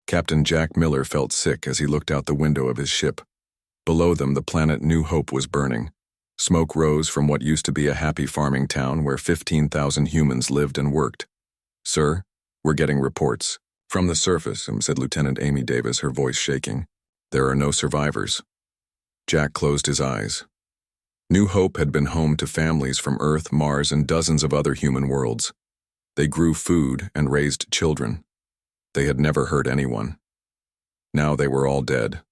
Captain Jack Miller felt sick as he looked out the window of his ship. Below them, the planet New Hope was burning. Smoke rose from what used to be a happy farming town where 15,000 humans lived and worked. "Sir, we're getting reports." "From the surface," said Lieutenant Amy Davis, her voice shaking. "There are no survivors." Jack closed his eyes. New Hope had been home to families from Earth, Mars, and dozens of other human worlds. They grew food and raised children. They had never hurt anyone. Now they were all dead.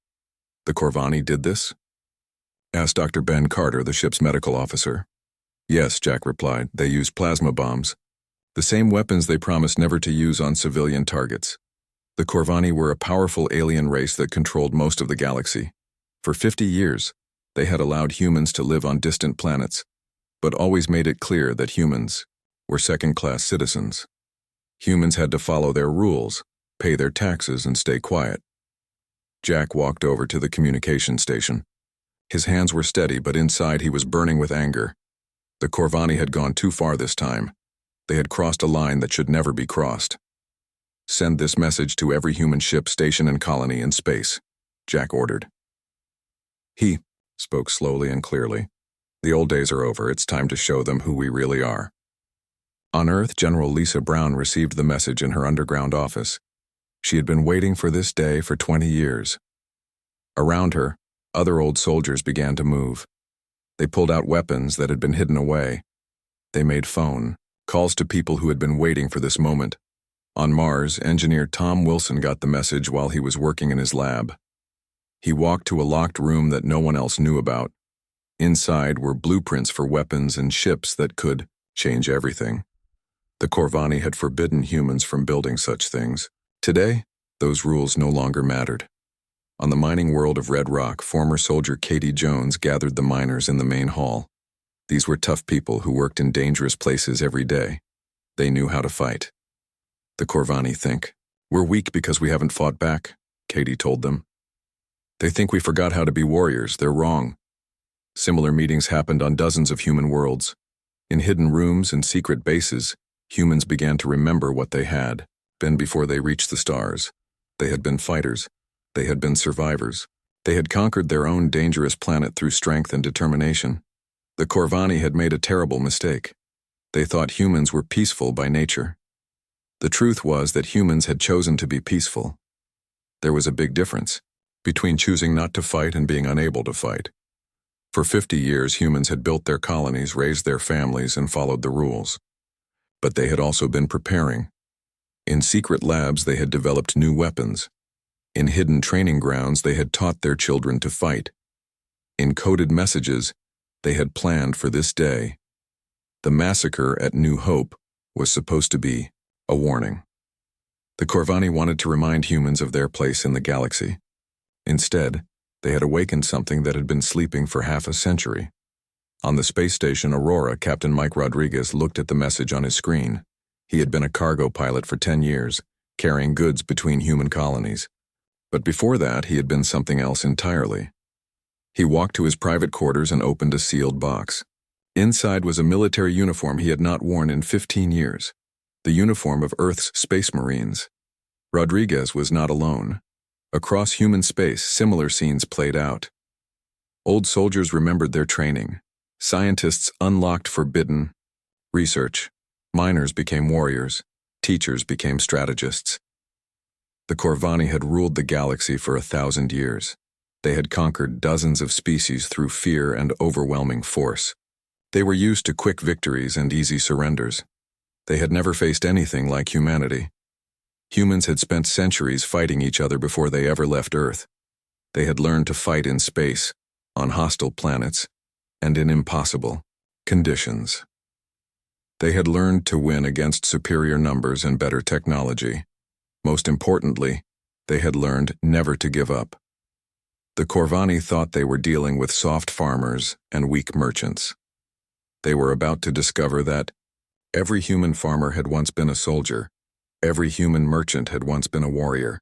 The Corvani did this? Asked Dr. Ben Carter, the ship's medical officer. "Yes," Jack replied. "They used plasma bombs. The same weapons they promised never to use on civilian targets. The Corvani were a powerful alien race that controlled most of the galaxy. For 50 years, they had allowed humans to live on distant planets, but always made it clear that humans were second-class citizens. Humans had to follow their rules, pay their taxes, and stay quiet." Jack walked over to the communication station. His hands were steady, but inside he was burning with anger. The Corvani had gone too far this time. They had crossed a line that should never be crossed. "Send this message to every human ship, station, and colony in space," Jack ordered. He spoke slowly and clearly. "The old days are over. It's time to show them who we really are." On Earth, General Lisa Brown received the message in her underground office. She had been waiting for this day for 20 years. Around her, other old soldiers began to move. They pulled out weapons that had been hidden away. They made phone calls to people who had been waiting for this moment. On Mars, engineer Tom Wilson got the message while he was working in his lab. He walked to a locked room that no one else knew about. Inside were blueprints for weapons and ships that could change everything. The Corvani had forbidden humans from building such things. Today, those rules no longer mattered. On the mining world of Red Rock, former soldier Katie Jones gathered the miners in the main hall. These were tough people who worked in dangerous places every day. They knew how to fight. "The Corvani think we're weak because we haven't fought back," Katie told them. "They think we forgot how to be warriors. They're wrong." Similar meetings happened on dozens of human worlds. In hidden rooms and secret bases, humans began to remember what they had been before they reached the stars. They had been fighters. They had been survivors. They had conquered their own dangerous planet through strength and determination. The Corvani had made a terrible mistake. They thought humans were peaceful by nature. The truth was that humans had chosen to be peaceful. There was a big difference between choosing not to fight and being unable to fight. For 50 years, humans had built their colonies, raised their families, and followed the rules. But they had also been preparing. In secret labs, they had developed new weapons. In hidden training grounds, they had taught their children to fight. In coded messages, they had planned for this day. The massacre at New Hope was supposed to be a warning. The Corvani wanted to remind humans of their place in the galaxy. Instead, they had awakened something that had been sleeping for half a century. On the space station Aurora, Captain Mike Rodriguez looked at the message on his screen. He had been a cargo pilot for 10 years, carrying goods between human colonies. But before that, he had been something else entirely. He walked to his private quarters and opened a sealed box. Inside was a military uniform he had not worn in 15 years, the uniform of Earth's Space Marines. Rodriguez was not alone. Across human space, similar scenes played out. Old soldiers remembered their training. Scientists unlocked forbidden research. Miners became warriors. Teachers became strategists. The Corvani had ruled the galaxy for 1,000 years. They had conquered dozens of species through fear and overwhelming force. They were used to quick victories and easy surrenders. They had never faced anything like humanity. Humans had spent centuries fighting each other before they ever left Earth. They had learned to fight in space, on hostile planets, and in impossible conditions. They had learned to win against superior numbers and better technology. Most importantly, they had learned never to give up. The Corvani thought they were dealing with soft farmers and weak merchants. They were about to discover that every human farmer had once been a soldier. Every human merchant had once been a warrior.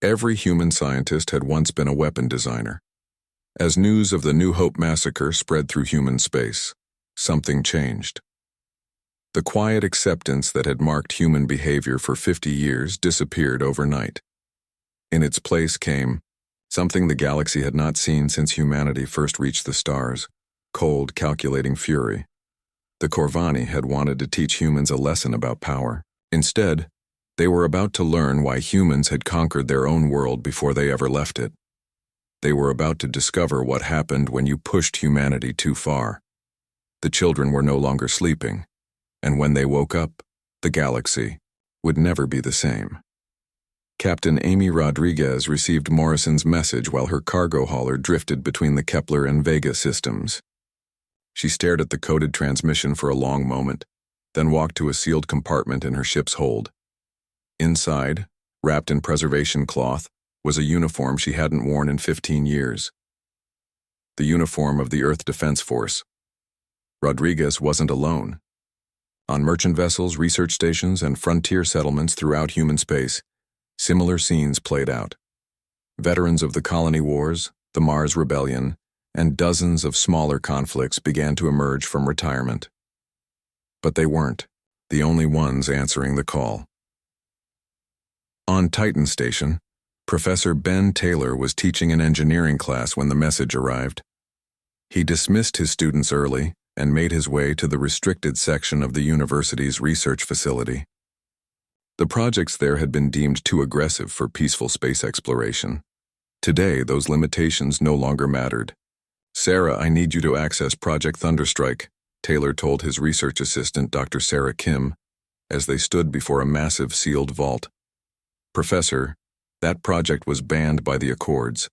Every human scientist had once been a weapon designer. As news of the New Hope massacre spread through human space, something changed. The quiet acceptance that had marked human behavior for 50 years disappeared overnight. In its place came something the galaxy had not seen since humanity first reached the stars: cold, calculating fury. The Corvani had wanted to teach humans a lesson about power. Instead, they were about to learn why humans had conquered their own world before they ever left it. They were about to discover what happened when you pushed humanity too far. The children were no longer sleeping, and when they woke up, the galaxy would never be the same. Captain Amy Rodriguez received Morrison's message while her cargo hauler drifted between the Kepler and Vega systems. She stared at the coded transmission for a long moment, then walked to a sealed compartment in her ship's hold. Inside, wrapped in preservation cloth, was a uniform she hadn't worn in 15 years. The uniform of the Earth Defense Force. Rodriguez wasn't alone. On merchant vessels, research stations, and frontier settlements throughout human space, similar scenes played out. Veterans of the colony wars, the Mars Rebellion, and dozens of smaller conflicts began to emerge from retirement. But they weren't the only ones answering the call. On Titan Station, Professor Ben Taylor was teaching an engineering class when the message arrived. He dismissed his students early and made his way to the restricted section of the university's research facility. The projects there had been deemed too aggressive for peaceful space exploration. Today, those limitations no longer mattered. "Sarah, I need you to access Project Thunderstrike," Taylor told his research assistant, Dr. Sarah Kim, as they stood before a massive sealed vault. "Professor, that project was banned by the Accords.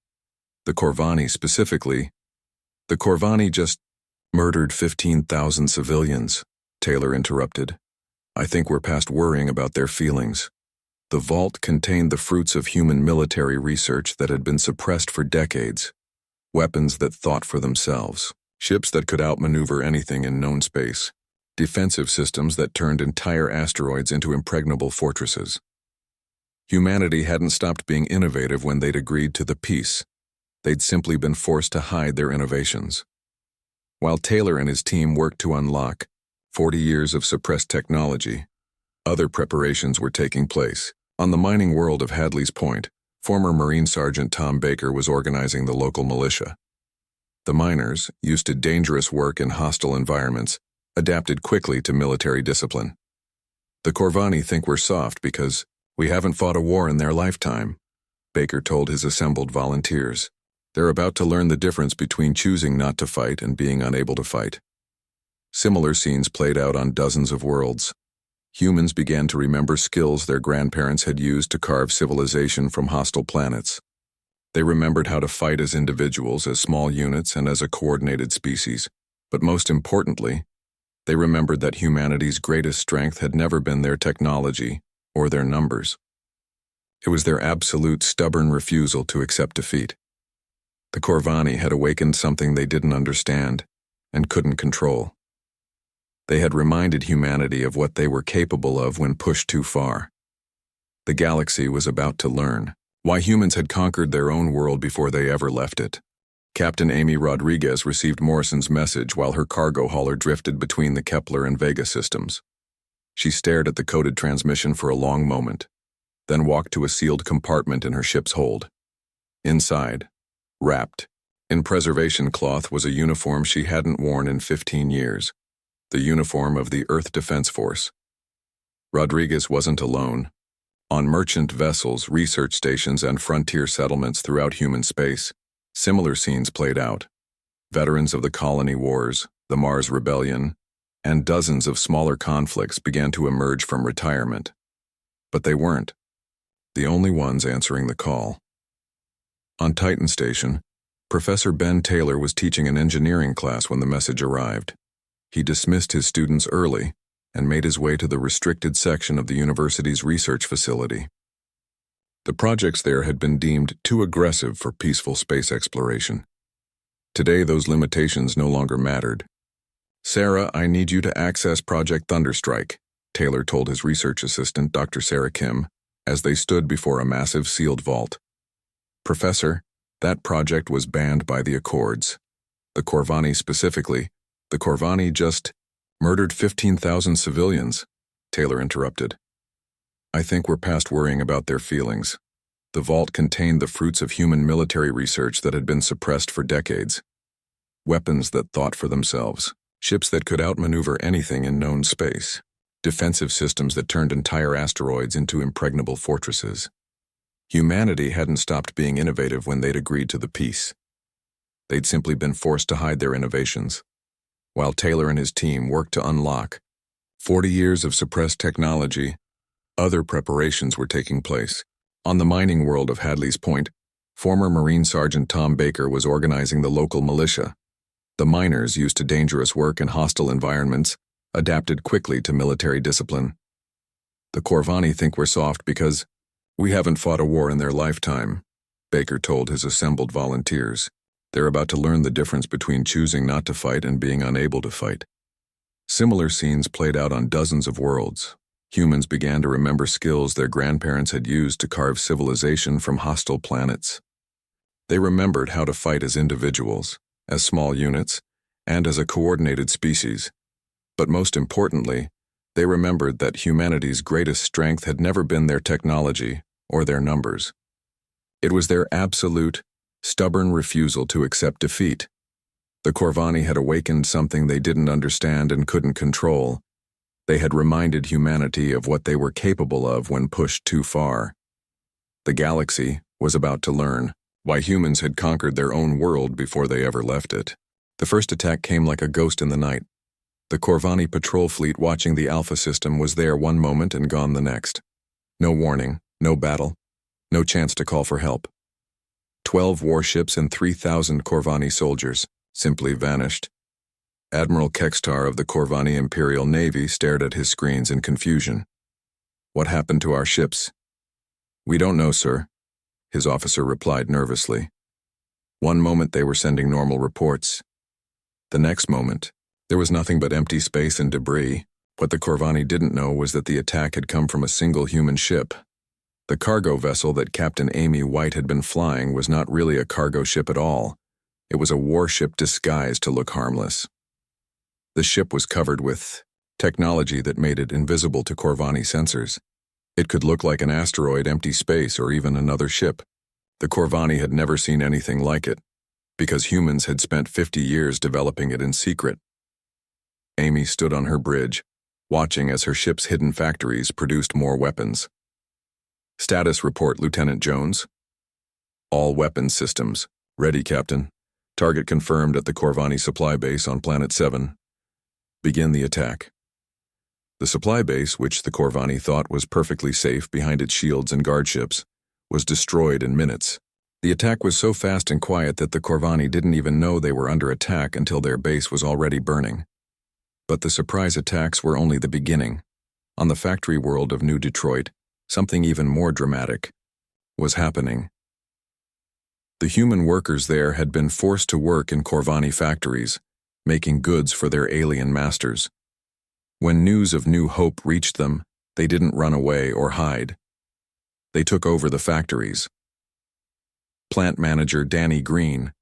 The Corvani specifically. The Corvani just murdered 15,000 civilians," Taylor interrupted. "I think we're past worrying about their feelings." The vault contained the fruits of human military research that had been suppressed for decades. Weapons that thought for themselves, ships that could outmaneuver anything in known space, defensive systems that turned entire asteroids into impregnable fortresses. Humanity hadn't stopped being innovative when they'd agreed to the peace. They'd simply been forced to hide their innovations. While Taylor and his team worked to unlock 40 years of suppressed technology, other preparations were taking place. On the mining world of Hadley's Point, former Marine Sergeant Tom Baker was organizing the local militia. The miners, used to dangerous work in hostile environments, adapted quickly to military discipline. "The Corvani think we're soft because we haven't fought a war in their lifetime," Baker told his assembled volunteers. "They're about to learn the difference between choosing not to fight and being unable to fight." Similar scenes played out on dozens of worlds. Humans began to remember skills their grandparents had used to carve civilization from hostile planets. They remembered how to fight as individuals, as small units, and as a coordinated species. But most importantly, they remembered that humanity's greatest strength had never been their technology or their numbers. It was their absolute, stubborn refusal to accept defeat. The Corvani had awakened something they didn't understand and couldn't control. They had reminded humanity of what they were capable of when pushed too far. The galaxy was about to learn why humans had conquered their own world before they ever left it. Captain Amy Rodriguez received Morrison's message while her cargo hauler drifted between the Kepler and Vega systems. She stared at the coded transmission for a long moment, then walked to a sealed compartment in her ship's hold. Inside, wrapped in preservation cloth, was a uniform she hadn't worn in 15 years. The uniform of the Earth Defense Force. Rodriguez wasn't alone. On merchant vessels, research stations, and frontier settlements throughout human space, similar scenes played out. Veterans of the colony wars, the Mars Rebellion, and dozens of smaller conflicts began to emerge from retirement. But they weren't the only ones answering the call. On Titan Station, Professor Ben Taylor was teaching an engineering class when the message arrived. He dismissed his students early and made his way to the restricted section of the university's research facility. The projects there had been deemed too aggressive for peaceful space exploration. Today, those limitations no longer mattered. "Sarah, I need you to access Project Thunderstrike," Taylor told his research assistant, Dr. Sarah Kim, as they stood before a massive sealed vault. "Professor, that project was banned by the Accords. The Corvani specifically. The Corvani just murdered 15,000 civilians," Taylor interrupted. "I think we're past worrying about their feelings. The vault contained the fruits of human military research that had been suppressed for decades. Weapons that thought for themselves, ships that could outmaneuver anything in known space, defensive systems that turned entire asteroids into impregnable fortresses. Humanity hadn't stopped being innovative when they'd agreed to the peace. They'd simply been forced to hide their innovations, while Taylor and his team worked to unlock 40 years of suppressed technology. Other preparations were taking place. On the mining world of Hadley's Point, former Marine Sergeant Tom Baker was organizing the local militia. The miners, used to dangerous work in hostile environments, adapted quickly to military discipline. The Corvani think we're soft because we haven't fought a war in their lifetime, Baker told his assembled volunteers. They're about to learn the difference between choosing not to fight and being unable to fight. Similar scenes played out on dozens of worlds. Humans began to remember skills their grandparents had used to carve civilization from hostile planets. They remembered how to fight as individuals, as small units, and as a coordinated species. But most importantly, they remembered that humanity's greatest strength had never been their technology or their numbers. It was their absolute, stubborn refusal to accept defeat. The Corvani had awakened something they didn't understand and couldn't control. They had reminded humanity of what they were capable of when pushed too far. The galaxy was about to learn why humans had conquered their own world before they ever left it. The first attack came like a ghost in the night. The Corvani patrol fleet watching the Alpha system was there one moment and gone the next. No warning, no battle, no chance to call for help. 12 warships and 3,000 Corvani soldiers simply vanished. Admiral Kextar of the Corvani Imperial Navy stared at his screens in confusion. "What happened to our ships?" "We don't know, sir," his officer replied nervously. One moment they were sending normal reports. The next moment, there was nothing but empty space and debris. What the Corvani didn't know was that the attack had come from a single human ship. The cargo vessel that Captain Amy White had been flying was not really a cargo ship at all. It was a warship disguised to look harmless. The ship was covered with technology that made it invisible to Corvani sensors. It could look like an asteroid, empty space, or even another ship. The Corvani had never seen anything like it, because humans had spent 50 years developing it in secret. Amy stood on her bridge, watching as her ship's hidden factories produced more weapons. "Status report, Lieutenant Jones." "All weapons systems. Ready, Captain. Target confirmed at the Corvani supply base on Planet 7. Begin the attack." The supply base, which the Corvani thought was perfectly safe behind its shields and guardships, was destroyed in minutes. The attack was so fast and quiet that the Corvani didn't even know they were under attack until their base was already burning. But the surprise attacks were only the beginning. On the factory world of New Detroit, something even more dramatic was happening. The human workers there had been forced to work in Corvani factories, making goods for their alien masters. When news of New Hope reached them, they didn't run away or hide. They took over the factories. Plant manager Danny Green,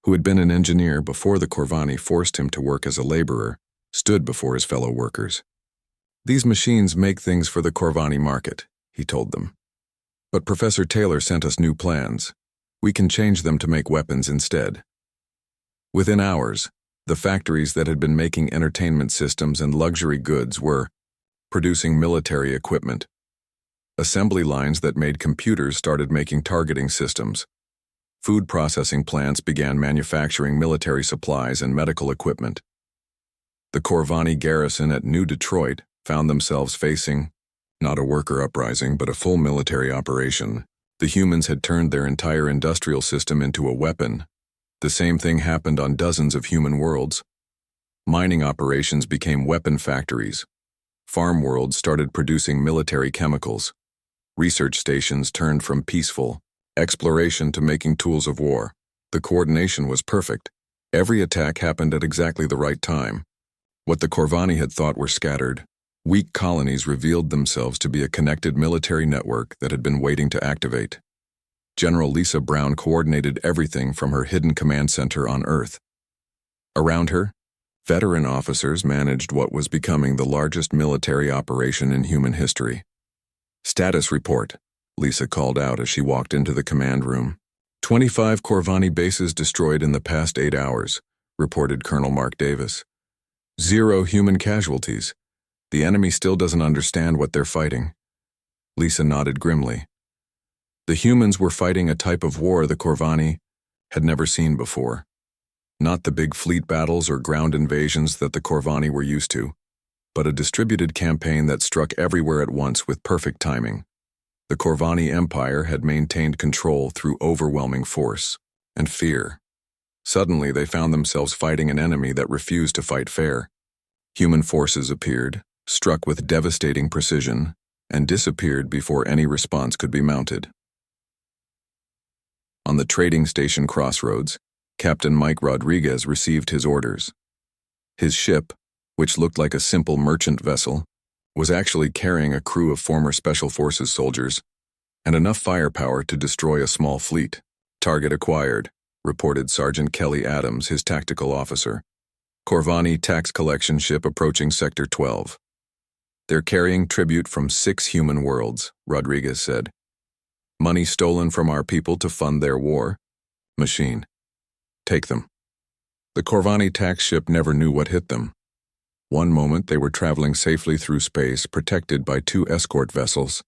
who had been an engineer before the Corvani forced him to work as a laborer, stood before his fellow workers. "These machines make things for the Corvani market," he told them. "But Professor Taylor sent us new plans. We can change them to make weapons instead." Within hours, the factories that had been making entertainment systems and luxury goods were producing military equipment. Assembly lines that made computers started making targeting systems. Food processing plants began manufacturing military supplies and medical equipment. The Corvani garrison at New Detroit found themselves facing not a worker uprising, but a full military operation. The humans had turned their entire industrial system into a weapon. The same thing happened on dozens of human worlds. Mining operations became weapon factories. Farm worlds started producing military chemicals. Research stations turned from peaceful exploration to making tools of war. The coordination was perfect. Every attack happened at exactly the right time. What the Corvani had thought were scattered, weak colonies revealed themselves to be a connected military network that had been waiting to activate. General Lisa Brown coordinated everything from her hidden command center on Earth. Around her, veteran officers managed what was becoming the largest military operation in human history. "Status report. Lisa called out as she walked into the command room. 25 Corvani bases destroyed in the past 8 hours, reported Colonel Mark Davis. 0 human casualties. The enemy still doesn't understand what they're fighting. Lisa nodded grimly. The humans were fighting a type of war the Corvani had never seen before. Not the big fleet battles or ground invasions that the Corvani were used to, but a distributed campaign that struck everywhere at once with perfect timing. The Corvani Empire had maintained control through overwhelming force and fear. Suddenly, they found themselves fighting an enemy that refused to fight fair. Human forces appeared, struck with devastating precision, and disappeared before any response could be mounted. On the trading station crossroads, Captain Mike Rodriguez received his orders. His ship, which looked like a simple merchant vessel, was actually carrying a crew of former Special Forces soldiers and enough firepower to destroy a small fleet. Target acquired, reported Sergeant Kelly Adams, his tactical officer. Corvani tax collection ship approaching Sector 12. They're carrying tribute from 6 human worlds, Rodriguez said. Money stolen from our people to fund their war. Machine. Take them. The Corvani tax ship never knew what hit them. One moment they were traveling safely through space, protected by 2 escort vessels.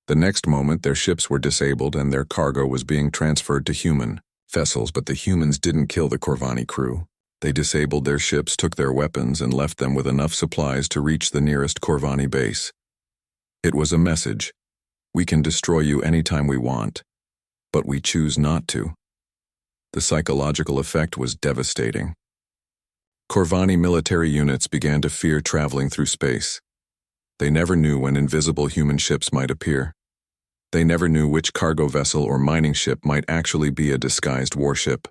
The next moment their ships were disabled and their cargo was being transferred to human vessels, but the humans didn't kill the Corvani crew. They disabled their ships, took their weapons, and left them with enough supplies to reach the nearest Corvani base. It was a message. We can destroy you anytime we want, but we choose not to. The psychological effect was devastating. Corvani military units began to fear traveling through space. They never knew when invisible human ships might appear. They never knew which cargo vessel or mining ship might actually be a disguised warship.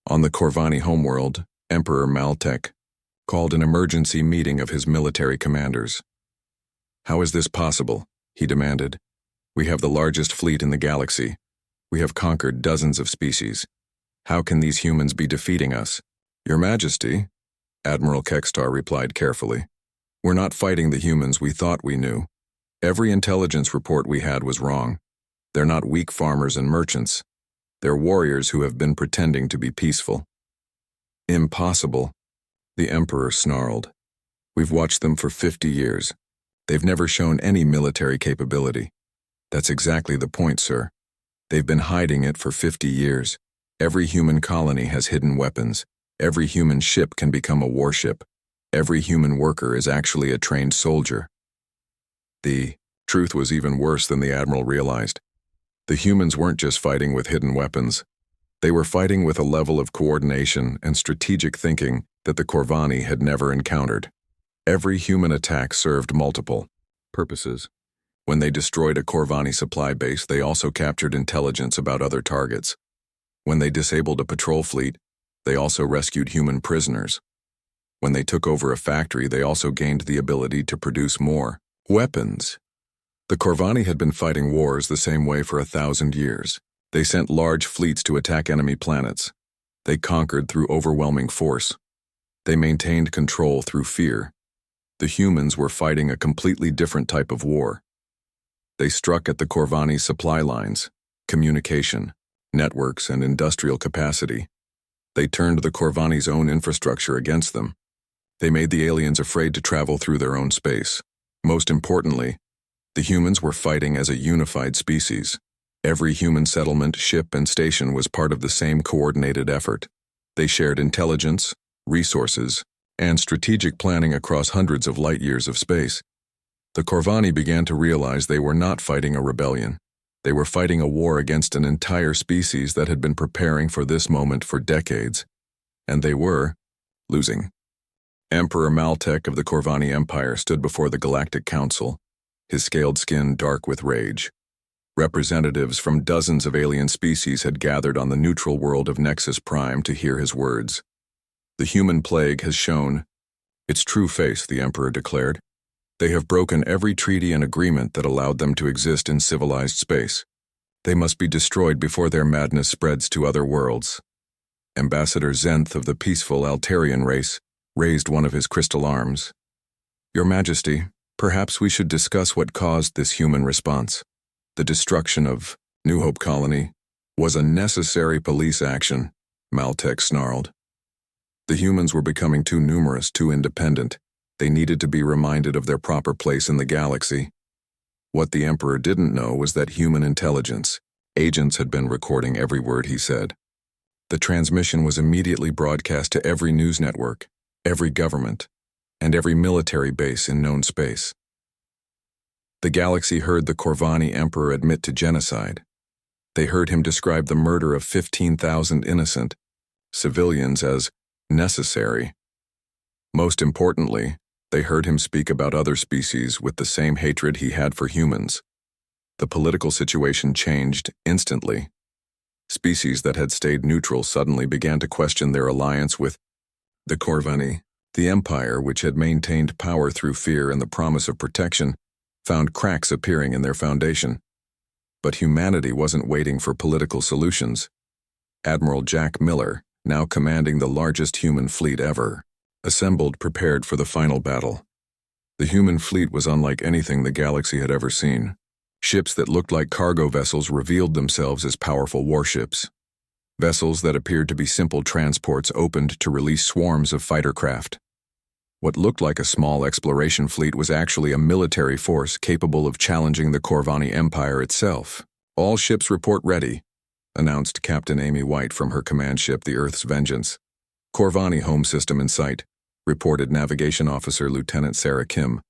On the Corvani homeworld, Emperor Maltech called an emergency meeting of his military commanders. How is this possible? He demanded. We have the largest fleet in the galaxy. We have conquered dozens of species. How can these humans be defeating us? Your Majesty, Admiral Kekstar replied carefully. We're not fighting the humans we thought we knew. Every intelligence report we had was wrong. They're not weak farmers and merchants. They're warriors who have been pretending to be peaceful. Impossible, the Emperor snarled. We've watched them for 50 years. They've never shown any military capability. That's exactly the point, sir. They've been hiding it for 50 years. Every human colony has hidden weapons. Every human ship can become a warship. Every human worker is actually a trained soldier. The truth was even worse than the Admiral realized. The humans weren't just fighting with hidden weapons. They were fighting with a level of coordination and strategic thinking that the Corvani had never encountered. Every human attack served multiple purposes. When they destroyed a Corvani supply base, they also captured intelligence about other targets. When they disabled a patrol fleet, they also rescued human prisoners. When they took over a factory, they also gained the ability to produce more weapons. The Corvani had been fighting wars the same way for 1,000 years. They sent large fleets to attack enemy planets. They conquered through overwhelming force. They maintained control through fear. The humans were fighting a completely different type of war. They struck at the Corvani's supply lines, communication, networks, and industrial capacity. They turned the Corvani's own infrastructure against them. They made the aliens afraid to travel through their own space. Most importantly, the humans were fighting as a unified species. Every human settlement, ship, and station was part of the same coordinated effort. They shared intelligence, resources, and strategic planning across hundreds of light-years of space. The Corvani began to realize they were not fighting a rebellion. They were fighting a war against an entire species that had been preparing for this moment for decades. And they were losing. Emperor Maltech of the Corvani Empire stood before the Galactic Council, his scaled skin dark with rage. Representatives from dozens of alien species had gathered on the neutral world of Nexus Prime to hear his words. The human plague has shown its true face, the Emperor declared. They have broken every treaty and agreement that allowed them to exist in civilized space. They must be destroyed before their madness spreads to other worlds. Ambassador Zenth of the peaceful Altarian race raised one of his crystal arms. Your Majesty, perhaps we should discuss what caused this human response. The destruction of New Hope Colony was a necessary police action, Maltech snarled. The humans were becoming too numerous, too independent. They needed to be reminded of their proper place in the galaxy. What the Emperor didn't know was that human intelligence, agents had been recording every word he said. The transmission was immediately broadcast to every news network, every government, and every military base in known space. The galaxy heard the Corvani Emperor admit to genocide. They heard him describe the murder of 15,000 innocent civilians as necessary. Most importantly, they heard him speak about other species with the same hatred he had for humans. The political situation changed instantly. Species that had stayed neutral suddenly began to question their alliance with the Corvani. The empire, which had maintained power through fear and the promise of protection, found cracks appearing in their foundation. But humanity wasn't waiting for political solutions. Admiral Jack Miller, now commanding the largest human fleet ever, assembled prepared for the final battle. The human fleet was unlike anything the galaxy had ever seen. Ships that looked like cargo vessels revealed themselves as powerful warships. Vessels that appeared to be simple transports opened to release swarms of fighter craft. What looked like a small exploration fleet was actually a military force capable of challenging the Corvani Empire itself. "All ships report ready," announced Captain Amy White from her command ship, the Earth's Vengeance. "Corvani home system in sight," reported Navigation Officer Lieutenant Sarah Kim.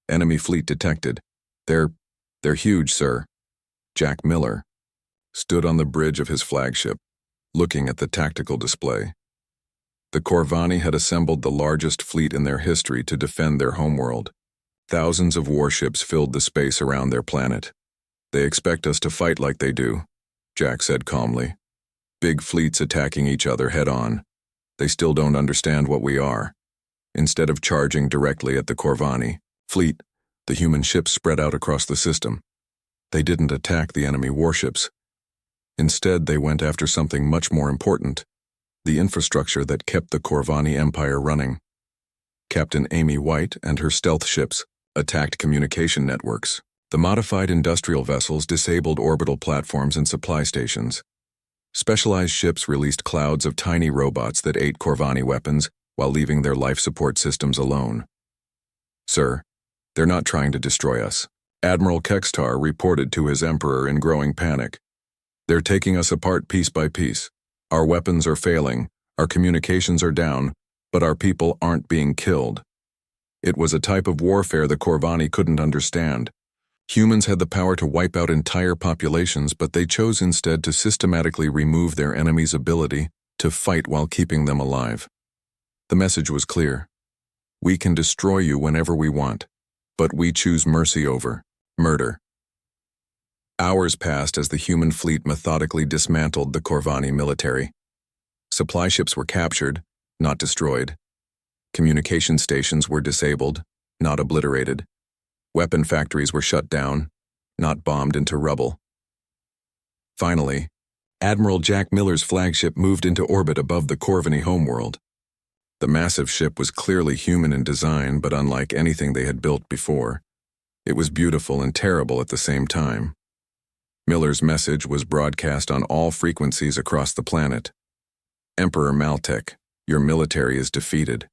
"Enemy fleet detected. They're huge, sir." Jack Miller stood on the bridge of his flagship, looking at the tactical display. The Corvani had assembled the largest fleet in their history to defend their homeworld. Thousands of warships filled the space around their planet. "They expect us to fight like they do," Jack said calmly. "Big fleets attacking each other head-on. They still don't understand what we are." Instead of charging directly at the Corvani fleet, the human ships spread out across the system. They didn't attack the enemy warships. Instead, they went after something much more important: the infrastructure that kept the Corvani Empire running. Captain Amy White and her stealth ships attacked communication networks. The modified industrial vessels disabled orbital platforms and supply stations. Specialized ships released clouds of tiny robots that ate Corvani weapons while leaving their life support systems alone. "Sir, they're not trying to destroy us," Admiral Kextar reported to his Emperor in growing panic. "They're taking us apart piece by piece. Our weapons are failing, our communications are down, but our people aren't being killed." It was a type of warfare the Corvani couldn't understand. Humans had the power to wipe out entire populations, but they chose instead to systematically remove their enemy's ability to fight while keeping them alive. The message was clear: "We can destroy you whenever we want, but we choose mercy over murder." Hours passed as the human fleet methodically dismantled the Corvani military. Supply ships were captured, not destroyed. Communication stations were disabled, not obliterated. Weapon factories were shut down, not bombed into rubble. Finally, Admiral Jack Miller's flagship moved into orbit above the Corvani homeworld. The massive ship was clearly human in design, but unlike anything they had built before. It was beautiful and terrible at the same time. Miller's message was broadcast on all frequencies across the planet. "Emperor Maltech, your military is defeated.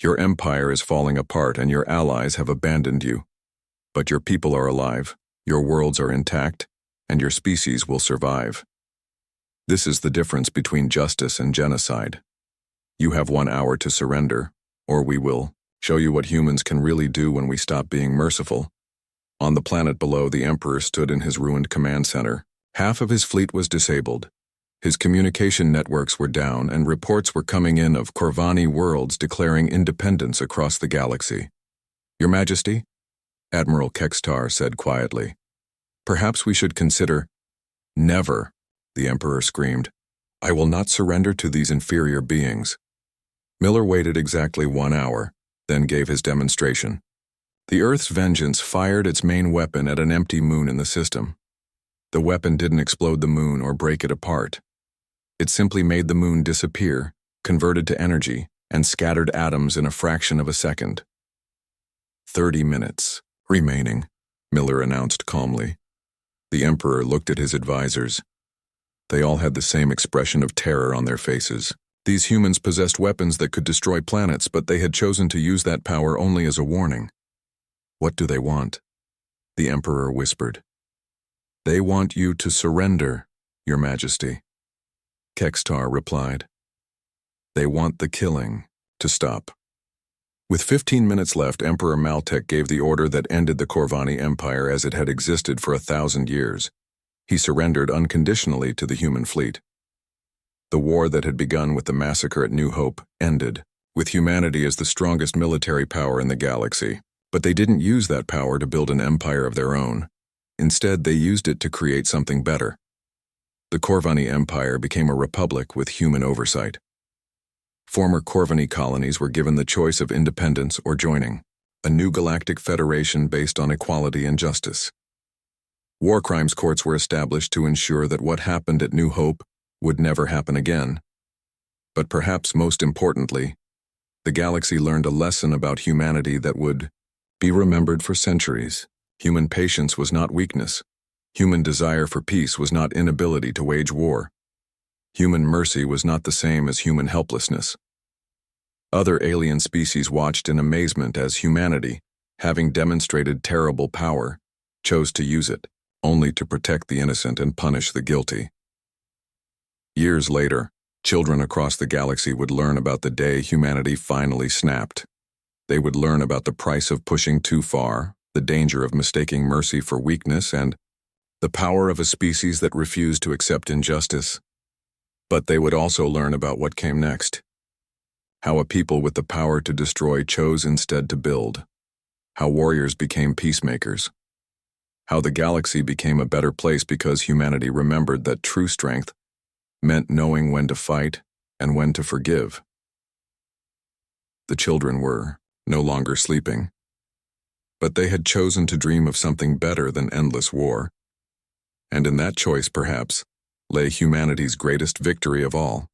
Your empire is falling apart and your allies have abandoned you. But your people are alive, your worlds are intact, and your species will survive. This is the difference between justice and genocide. You have 1 hour to surrender, or we will show you what humans can really do when we stop being merciful." On the planet below, the Emperor stood in his ruined command center. Half of his fleet was disabled. His communication networks were down, and reports were coming in of Corvani worlds declaring independence across the galaxy. "Your Majesty," Admiral Kextar said quietly, "perhaps we should consider—" "Never," the Emperor screamed. "I will not surrender to these inferior beings." Miller waited exactly 1 hour, then gave his demonstration. The Earth's Vengeance fired its main weapon at an empty moon in the system. The weapon didn't explode the moon or break it apart. It simply made the moon disappear, converted to energy, and scattered atoms in a fraction of a second. 30 minutes remaining, Miller announced calmly. The Emperor looked at his advisors. They all had the same expression of terror on their faces. These humans possessed weapons that could destroy planets, but they had chosen to use that power only as a warning. What do they want? The Emperor whispered. They want you to surrender, Your Majesty. Kextar replied. They want the killing to stop. With 15 minutes left, Emperor Maltech gave the order that ended the Corvani Empire as it had existed for 1,000 years. He surrendered unconditionally to the human fleet. The war that had begun with the massacre at New Hope ended, with humanity as the strongest military power in the galaxy. But they didn't use that power to build an empire of their own. Instead, they used it to create something better. The Corvani Empire became a republic with human oversight. Former Corvani colonies were given the choice of independence or joining, a new galactic federation based on equality and justice. War crimes courts were established to ensure that what happened at New Hope would never happen again. But perhaps most importantly, the galaxy learned a lesson about humanity that would be remembered for centuries. Human patience was not weakness. Human desire for peace was not inability to wage war. Human mercy was not the same as human helplessness. Other alien species watched in amazement as humanity, having demonstrated terrible power, chose to use it, only to protect the innocent and punish the guilty. Years later, children across the galaxy would learn about the day humanity finally snapped. They would learn about the price of pushing too far, the danger of mistaking mercy for weakness, and the power of a species that refused to accept injustice. But they would also learn about what came next. How a people with the power to destroy chose instead to build. How warriors became peacemakers. How the galaxy became a better place because humanity remembered that true strength meant knowing when to fight and when to forgive. The children were no longer sleeping. But they had chosen to dream of something better than endless war. And in that choice, perhaps, lay humanity's greatest victory of all.